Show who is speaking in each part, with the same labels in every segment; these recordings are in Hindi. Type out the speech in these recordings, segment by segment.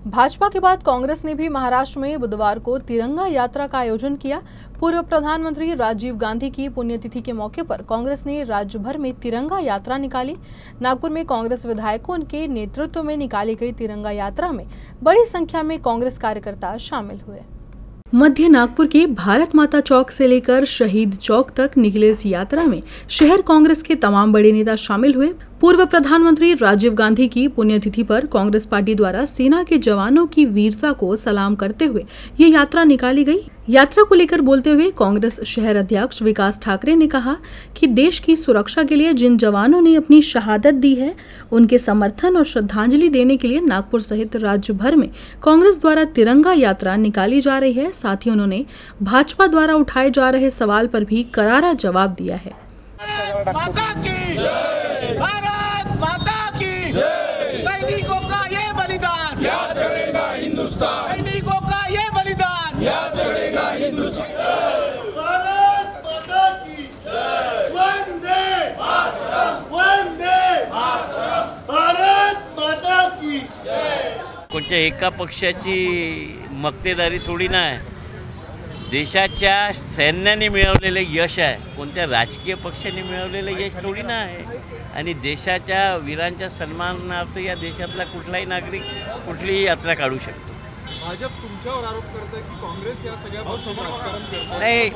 Speaker 1: भाजपा के बाद कांग्रेस ने भी महाराष्ट्र में बुधवार को तिरंगा यात्रा का आयोजन किया। पूर्व प्रधानमंत्री राजीव गांधी की पुण्यतिथि के मौके पर कांग्रेस ने राज्य भर में तिरंगा यात्रा निकाली। नागपुर में कांग्रेस विधायकों के नेतृत्व में निकाली गई तिरंगा यात्रा में बड़ी संख्या में कांग्रेस कार्यकर्ता शामिल हुए। मध्य नागपुर के भारत माता चौक से लेकर शहीद चौक तक निकले इस यात्रा में शहर कांग्रेस के तमाम बड़े नेता शामिल हुए। पूर्व प्रधानमंत्री राजीव गांधी की पुण्यतिथि पर कांग्रेस पार्टी द्वारा सेना के जवानों की वीरता को सलाम करते हुए ये यात्रा निकाली गई। यात्रा को लेकर बोलते हुए कांग्रेस शहर अध्यक्ष विकास ठाकरे ने कहा कि देश की सुरक्षा के लिए जिन जवानों ने अपनी शहादत दी है, उनके समर्थन और श्रद्धांजलि देने के लिए नागपुर सहित राज्य भर में कांग्रेस द्वारा तिरंगा यात्रा निकाली जा रही है। साथ ही उन्होंने भाजपा द्वारा उठाए जा रहे सवाल पर भी करारा जवाब दिया है।
Speaker 2: सैनिकों का ये बलिदान याद करेगा हिंदुस्तान, सैनिकों का ये बलिदान याद करेगा हिंदुस्तान। भारत माता की वंदे मातरम, वंदे मातरम, भारत माता की जय।
Speaker 3: कोणत्या एका पक्षाची मक्तेदारी थोडी नाही, देशाच्या सैन्याने मिळवलेले यश आहे, कोणत्या राजकीय पक्षाने मिळवलेले यश थोडी नाही। आणि देशाच्या वीरांच्या सन्मानार्थ या देशातला कुठलाही नागरिक कुठलीही यात्रा काढू शकतो।
Speaker 4: भाजप तुमच्यावर आरोप करते की काँग्रेस या सगळ्यावर राजकारण करते।
Speaker 3: नाही,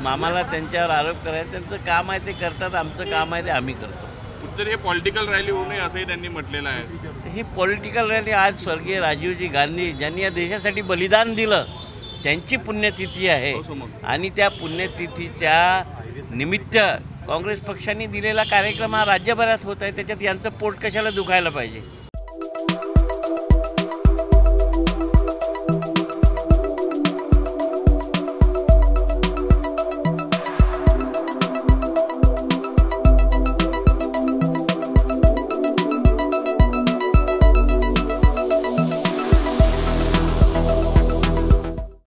Speaker 3: आम्हाला त्यांच्यावर आरोप करायचं त्यांचं काम आहे, ते करतात, आमचं काम आहे ते आम्ही करतो।
Speaker 4: उत्तर हे पॉलिटिकल रॅली होऊ नये असंही त्यांनी म्हटलेलं आहे।
Speaker 3: ही पॉलिटिकल रॅली आज स्वर्गीय राजीवजी गांधी ज्यांनी या देशासाठी बलिदान दिलं त्यांची पुण्यतिथी आहे आणि त्या पुण्यतिथीच्या निमित्त काँग्रेस पक्षाने दिलेला कार्यक्रम हा राज्यभरात होत आहे, त्याच्यात यांचं पोट कशाला दुखायला पाहिजे।